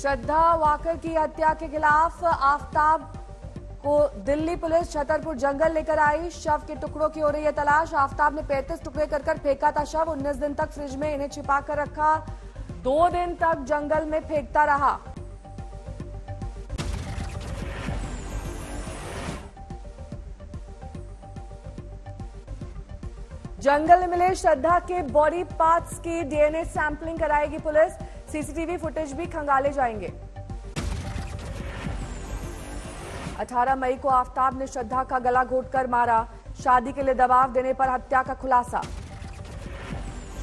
श्रद्धा walker की हत्या के खिलाफ आफताब को दिल्ली पुलिस छतरपुर जंगल लेकर आई। शव के टुकड़ों की हो रही है तलाश। आफताब ने 35 टुकड़े कर फेंका था शव। 19 दिन तक फ्रिज में इन्हें छिपा कर रखा। 2 दिन तक जंगल में फेंकता रहा। जंगल में मिले श्रद्धा के बॉडी पार्ट्स की डीएनए सैंपलिंग कराएगी पुलिस। सीसीटीवी फुटेज भी खंगाले जाएंगे। 18 मई को आफताब ने श्रद्धा का गला घोंटकर मारा। शादी के लिए दबाव देने पर हत्या का खुलासा।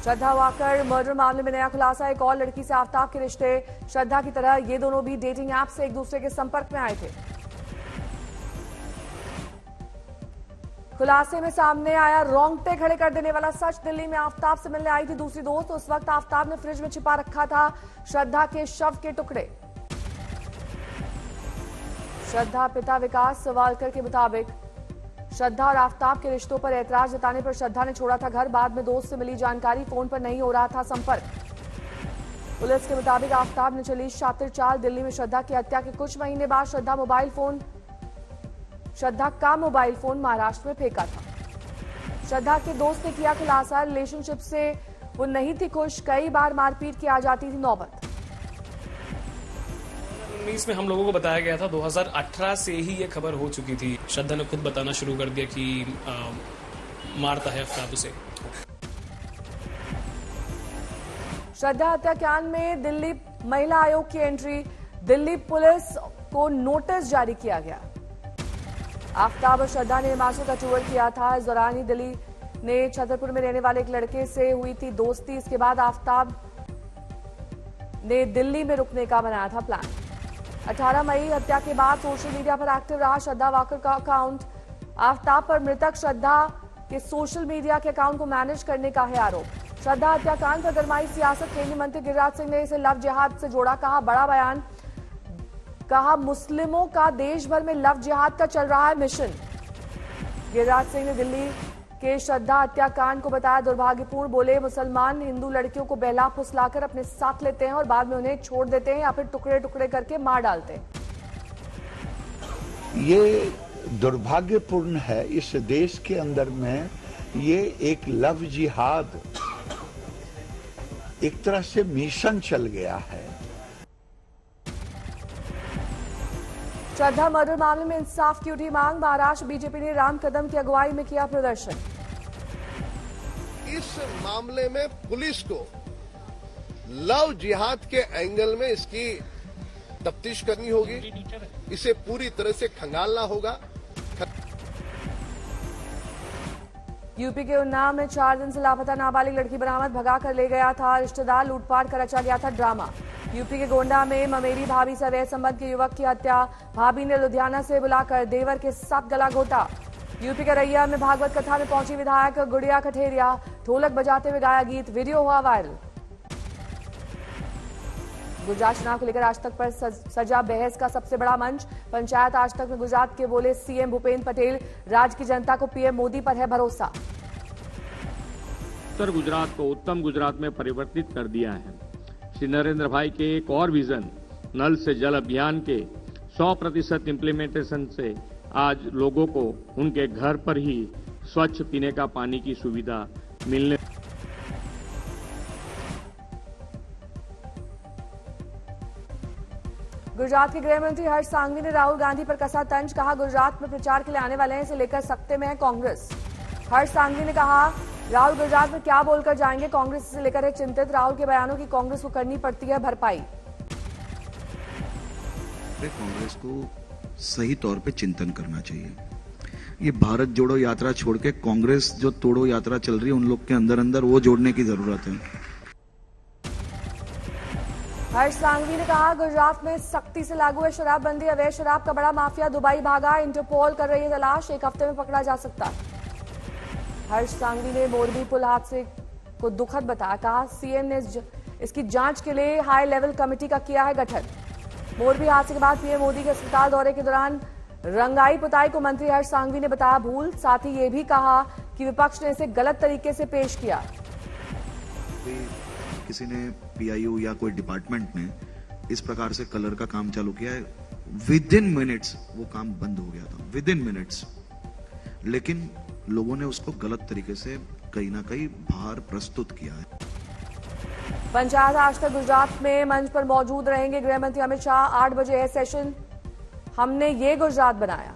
श्रद्धा वाकर मर्डर मामले में नया खुलासा। एक और लड़की से आफताब के रिश्ते। श्रद्धा की तरह ये दोनों भी डेटिंग ऐप से एक दूसरे के संपर्क में आए थे। खुलासे में सामने आया रोंगटे खड़े कर देने वाला सच। दिल्ली में आफताब से मिलने आई थी दूसरी दोस्त। उस वक्त आफताब ने फ्रिज में छिपा रखा था श्रद्धा के शव के टुकड़े। श्रद्धा पिता विकास सवालकर के मुताबिक श्रद्धा और आफताब के रिश्तों पर ऐतराज जताने पर श्रद्धा ने छोड़ा था घर। बाद में दोस्त से मिली जानकारी, फोन पर नहीं हो रहा था संपर्क। पुलिस के मुताबिक आफताब ने चली शातिर चाल। दिल्ली में श्रद्धा की हत्या के कुछ महीने बाद श्रद्धा का मोबाइल फोन महाराष्ट्र में फेंका था। श्रद्धा के दोस्त ने किया खुलासा। रिलेशनशिप से वो नहीं थी खुश। कई बार मारपीट की आ जाती थी नौबत। 2019 में हम लोगों को बताया गया था। 2018 से ही ये खबर हो चुकी थी। श्रद्धा ने खुद बताना शुरू कर दिया कि मारता है आफताब उसे। श्रद्धा हत्याकांड में दिल्ली महिला आयोग की एंट्री। दिल्ली पुलिस को नोटिस जारी किया गया। आफताब और श्रद्धा ने हिमाचल का टूर किया था। इस दौरान ही दिल्ली ने छतरपुर में रहने वाले एक लड़के से हुई थी दोस्ती। इसके बाद आफताब ने दिल्ली में रुकने का बनाया था प्लान। 18 मई हत्या के बाद सोशल मीडिया पर एक्टिव रहा श्रद्धा वाकर का अकाउंट। आफताब पर मृतक श्रद्धा के सोशल मीडिया के अकाउंट को मैनेज करने का है आरोप। श्रद्धा हत्याकांड पर गरमाई सियासत। केंद्रीय मंत्री गिरिराज सिंह ने इसे लव जिहाद से जोड़ा। कहा बड़ा बयान। कहा मुस्लिमों का देश भर में लव जिहाद का चल रहा है मिशन। गिरिराज सिंह ने दिल्ली के श्रद्धा हत्याकांड को बताया दुर्भाग्यपूर्ण। बोले मुसलमान हिंदू लड़कियों को बहला फुसलाकर अपने साथ लेते हैं और बाद में उन्हें छोड़ देते हैं या फिर टुकड़े टुकड़े करके मार डालते हैं। ये दुर्भाग्यपूर्ण है। इस देश के अंदर में ये एक लव जिहाद एक तरह से मिशन चल गया है। श्रद्धा मर्डर मामले में इंसाफ की उठी मांग। महाराष्ट्र बीजेपी ने राम कदम की अगुवाई में किया प्रदर्शन। इस मामले में पुलिस को लव जिहाद के एंगल में इसकी तफ्तीश करनी होगी। इसे पूरी तरह से खंगालना होगा। यूपी के उन्नाव में 4 दिन से लापता नाबालिग लड़की बरामद। भगा कर ले गया था रिश्तेदार। लूटपाट कर रचा गया था ड्रामा। यूपी के गोंडा में ममेरी भाभी से अवैध संबंध के युवक की हत्या। भाभी ने लुधियाना से बुलाकर देवर के साथ गला घोटा। यूपी के रैया में भागवत कथा में पहुंची विधायक गुड़िया कठेरिया। ढोलक बजाते हुए गाया गीत। वीडियो हुआ वायरल। गुजरात चुनाव को लेकर आज तक पर सजा बहस का सबसे बड़ा मंच। पंचायत आज तक में गुजरात के बोले सीएम भूपेंद्र पटेल। राज्य की जनता को पीएम मोदी पर है भरोसा। उत्तर गुजरात को उत्तम गुजरात में परिवर्तित कर दिया है। श्री नरेंद्र भाई के एक और विजन नल से जल अभियान के 100% इम्प्लीमेंटेशन से आज लोगों को उनके घर पर ही स्वच्छ पीने का पानी की सुविधा मिलने। गुजरात के गृह मंत्री हर्ष सांघवी ने राहुल गांधी पर कसा तंज। कहा गुजरात में प्रचार के लिए आने वाले हैं, इसे लेकर सकते में है कांग्रेस। हर्ष सांघवी ने कहा राहुल गुजरात में क्या बोलकर जाएंगे, कांग्रेस इसे लेकर है चिंतित। राहुल के बयानों की कांग्रेस को करनी पड़ती है भरपाई। कांग्रेस को सही तौर पे चिंतन करना चाहिए। ये भारत जोड़ो यात्रा छोड़ के कांग्रेस जो तोड़ो यात्रा चल रही है उन लोग के अंदर अंदर वो जोड़ने की जरूरत है। हर्ष सांघवी ने कहा गुजरात में सख्ती से लागू है शराबबंदी। अवैध शराब का बड़ा माफिया दुबई भागा। इंटरपोल कर रही है तलाश। 1 हफ्ते में पकड़ा जा सकता है। हर्ष सांघवी ने मोरबी पुल हादसे को दुखद बताया। कहा सीएम ने इसकी जांच के लिए हाई लेवल कमेटी का किया है गठन। मोरबी हादसे के बाद पीएम मोदी के अस्पताल दौरे के दौरान रंगाई पुताई को मंत्री हर्ष सांघवी ने बताया भूल। साथ ही ये भी कहा कि विपक्ष ने इसे गलत तरीके से पेश किया। किसी ने पीआईओ या कोई डिपार्टमेंट ने इस प्रकार से कलर का काम चालू किया है, विद इन मिनट्स वो काम बंद हो गया था, विद इन मिनट्स। लेकिन लोगों ने उसको गलत तरीके से कहीं ना कहीं बाहर प्रस्तुत किया है। पंचायत आज तक गुजरात में मंच पर मौजूद रहेंगे गृह मंत्री अमित शाह। 8 बजे है सेशन। हमने ये गुजरात बनाया।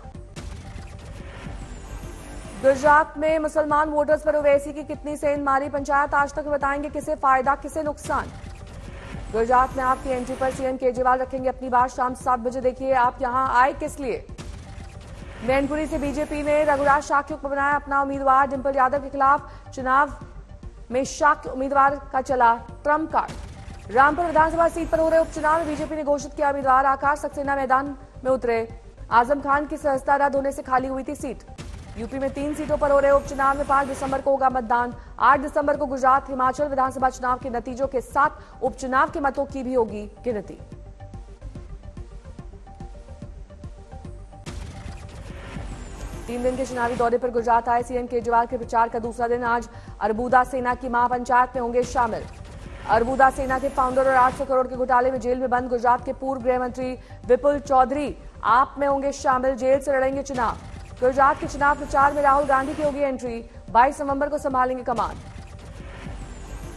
गुजरात में मुसलमान वोटर्स पर ओवैसी की कितनी सेंध मारी, पंचायत आज तक बताएंगे किसे फायदा किसे नुकसान। गुजरात में आपकी एंट्री पर सीएम केजरीवाल रखेंगे अपनी बात। शाम 7 बजे देखिए आप यहां आए किस लिए। मैनपुरी से बीजेपी ने रघुराज शाक्य को बनाया अपना उम्मीदवार। डिंपल यादव के खिलाफ चुनाव में शाक्य उम्मीदवार का चला ट्रम्प कार्ड। रामपुर विधानसभा सीट पर हो रहे उपचुनाव में बीजेपी ने घोषित किया उम्मीदवार। आकाश सक्सेना मैदान में उतरे। आजम खान की सहजता रद्द होने से खाली हुई थी सीट। यूपी में 3 सीटों पर हो रहे उपचुनाव में 5 दिसंबर को होगा मतदान। 8 दिसंबर को गुजरात हिमाचल विधानसभा चुनाव के नतीजों के साथ उपचुनाव के मतों की भी होगी गिनती। तीन दिन के चुनावी दौरे पर गुजरात आए सीएम केजरीवाल के प्रचार का दूसरा दिन आज अरबुदा सेना की महापंचायत में होंगे शामिल। अरबुदा सेना के फाउंडर और 800 करोड़ के घोटाले में जेल में बंद गुजरात के पूर्व गृह मंत्री विपुल चौधरी आप में होंगे शामिल। जेल से लड़ेंगे चुनाव। गुजरात के चुनाव प्रचार में राहुल गांधी की होगी एंट्री। 22 नवंबर को संभालेंगे कमान।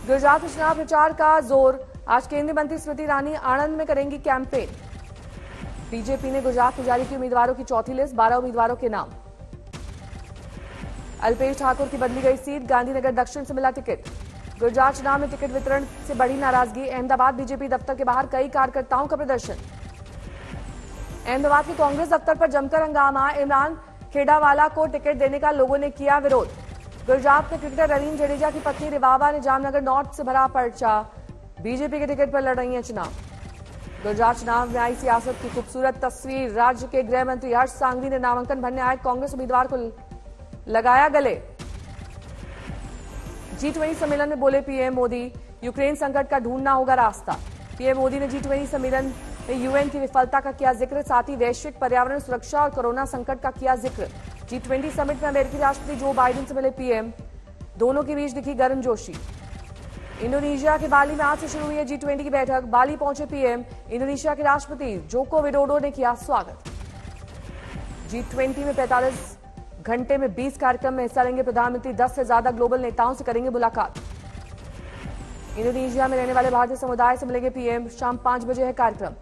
गुजरात में चुनाव प्रचार का जोर। आज केंद्रीय मंत्री स्मृति ईरानी आणंद में करेंगी कैंपेन। बीजेपी ने गुजरात में जारी की उम्मीदवारों की चौथी लिस्ट। 12 उम्मीदवारों के नाम। अल्पेश ठाकुर की बदली गई सीट। गांधीनगर दक्षिण से मिला टिकट। गुजरात चुनाव में टिकट वितरण से बड़ी नाराजगी। अहमदाबाद बीजेपी दफ्तर के बाहर कई कार्यकर्ताओं का प्रदर्शन। अहमदाबाद के कांग्रेस दफ्तर पर जमकर हंगामा। इमरान खेडावाला को टिकट देने का लोगों ने किया विरोध। गुजरात में क्रिकेटर रवीन जडेजा की पत्नी रिवाबा ने जामनगर नॉर्थ से भरा पर्चा। बीजेपी के टिकट पर लड़ रही है चुनाव। गुजरात चुनाव में आई सियासत की खूबसूरत तस्वीर। राज्य के गृह मंत्री हर्ष सांघवी ने नामांकन भरने आए कांग्रेस उम्मीदवार को लगाया गले। G20 सम्मेलन में बोले पीएम मोदी यूक्रेन संकट का ढूंढना होगा रास्ता। पीएम मोदी ने G20 सम्मेलन में यूएन की विफलता का किया जिक्र। साथ ही वैश्विक पर्यावरण सुरक्षा और कोरोना संकट का किया जिक्र। G20 समिट में अमेरिकी राष्ट्रपति जो बाइडेन से मिले पीएम। दोनों के बीच दिखी गर्मजोशी। इंडोनेशिया के बाली में आज से शुरू हुई है G20 की बैठक। बाली पहुंचे पीएम। इंडोनेशिया के राष्ट्रपति जोको विडोडो ने किया स्वागत। G20 में 45 घंटे में 20 कार्यक्रम में हिस्सा लेंगे प्रधानमंत्री। 10 से ज्यादा ग्लोबल नेताओं से करेंगे मुलाकात। इंडोनेशिया में रहने वाले भारतीय समुदाय से मिलेंगे पीएम। शाम 5 बजे है कार्यक्रम।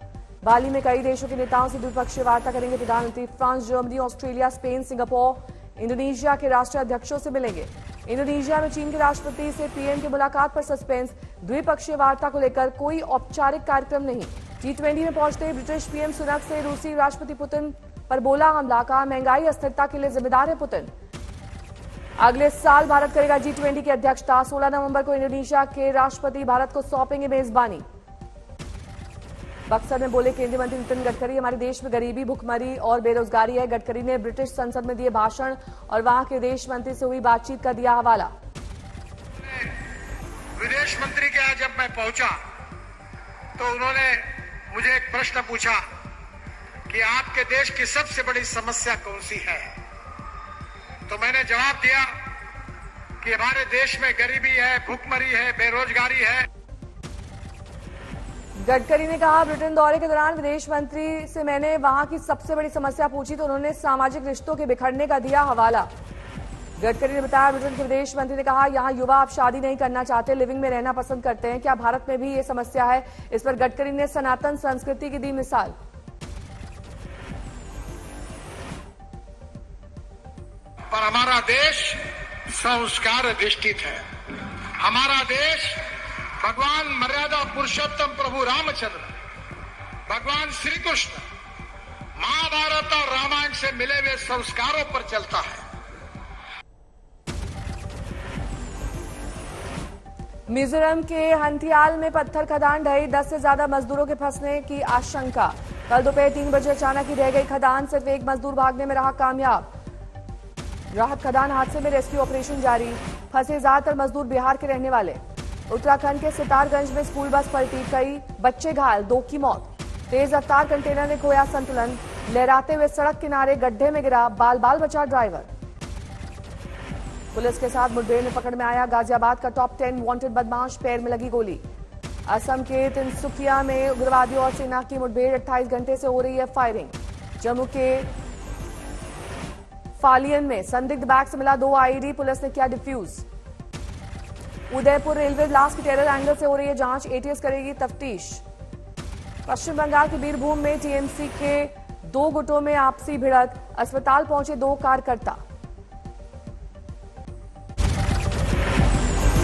बाली में कई देशों के नेताओं से द्विपक्षीय वार्ता करेंगे प्रधानमंत्री। France, Germany, Australia, Spain, Singapore, Indonesia के राष्ट्रीय अध्यक्षों से मिलेंगे। इंडोनेशिया में चीन के राष्ट्रपति से पीएम की मुलाकात पर सस्पेंस। द्विपक्षीय वार्ता को लेकर कोई औपचारिक कार्यक्रम नहीं। G20 में पहुंचते ब्रिटिश पीएम सुनक से रूसी राष्ट्रपति पुतिन पर बोला हमला। कहा महंगाई अस्थिरता के लिए जिम्मेदार है पुतिन। अगले साल भारत करेगा G20 की अध्यक्षता। 16 नवंबर को इंडोनेशिया के राष्ट्रपति भारत को सौंपेंगे मेजबानी। बक्सर में बोले केंद्रीय मंत्री नितिन गडकरी हमारे देश में गरीबी, भुखमरी और बेरोजगारी है। गडकरी ने ब्रिटिश संसद में दिए भाषण और वहां के विदेश मंत्री से हुई बातचीत का दिया हवाला। विदेश मंत्री के यहाँ जब मैं पहुंचा तो उन्होंने मुझे एक प्रश्न पूछा कि आपके देश की सबसे बड़ी समस्या कौन सी है। तो मैंने जवाब दिया कि हमारे देश में गरीबी है, भुखमरी है, बेरोजगारी है। गडकरी ने कहा ब्रिटेन दौरे के दौरान विदेश मंत्री से मैंने वहां की सबसे बड़ी समस्या पूछी तो उन्होंने सामाजिक रिश्तों के बिखरने का दिया हवाला। गडकरी ने बताया ब्रिटेन के विदेश मंत्री ने कहा यहां युवा अब शादी नहीं करना चाहते, लिविंग में रहना पसंद करते हैं। क्या भारत में भी ये समस्या है? इस पर गडकरी ने सनातन संस्कृति की दी मिसाल। पर हमारा देश संस्कार अधिष्ठित है। हमारा देश भगवान मर्यादा पुरुषोत्तम प्रभु रामचंद्र, भगवान श्री कृष्ण, महाभारत और रामायण से मिले हुए संस्कारों पर चलता है। मिजोरम के हंथियाल में पत्थर खदान ढही। 10 से ज्यादा मजदूरों के फंसने की आशंका। कल दोपहर 3 बजे अचानक ही ढह गई खदान। सिर्फ एक मजदूर भागने में रहा कामयाब। राहत खदान हादसे में रेस्क्यू ऑपरेशन जारी। फंसे ज्यादातर मजदूर बिहार के रहने वाले। उत्तराखंड के सितारगंज में स्कूल बस पलटी, कई बच्चे घायल, 2 की मौत। तेज रफ्तार कंटेनर ने खोया संतुलन, लहराते हुए सड़क किनारे गड्ढे में गिरा, बाल बाल बचा ड्राइवर। पुलिस के साथ मुठभेड़ में पकड़ में आया गाजियाबाद का टॉप 10 वांटेड बदमाश, पैर में लगी गोली। असम के तिनसुकिया में उग्रवादियों और सेना की मुठभेड़, 28 घंटे से हो रही है फायरिंग। जम्मू के फालियन में संदिग्ध बैग से मिला 2 आईईडी, पुलिस ने किया डिफ्यूज। उदयपुर रेलवे ब्लास्ट की टेरर एंगल से हो रही है जांच, एटीएस करेगी तफ्तीश। पश्चिम बंगाल के बीरभूम में टीएमसी के 2 गुटों में आपसी भिड़त, अस्पताल पहुंचे 2 कार्यकर्ता।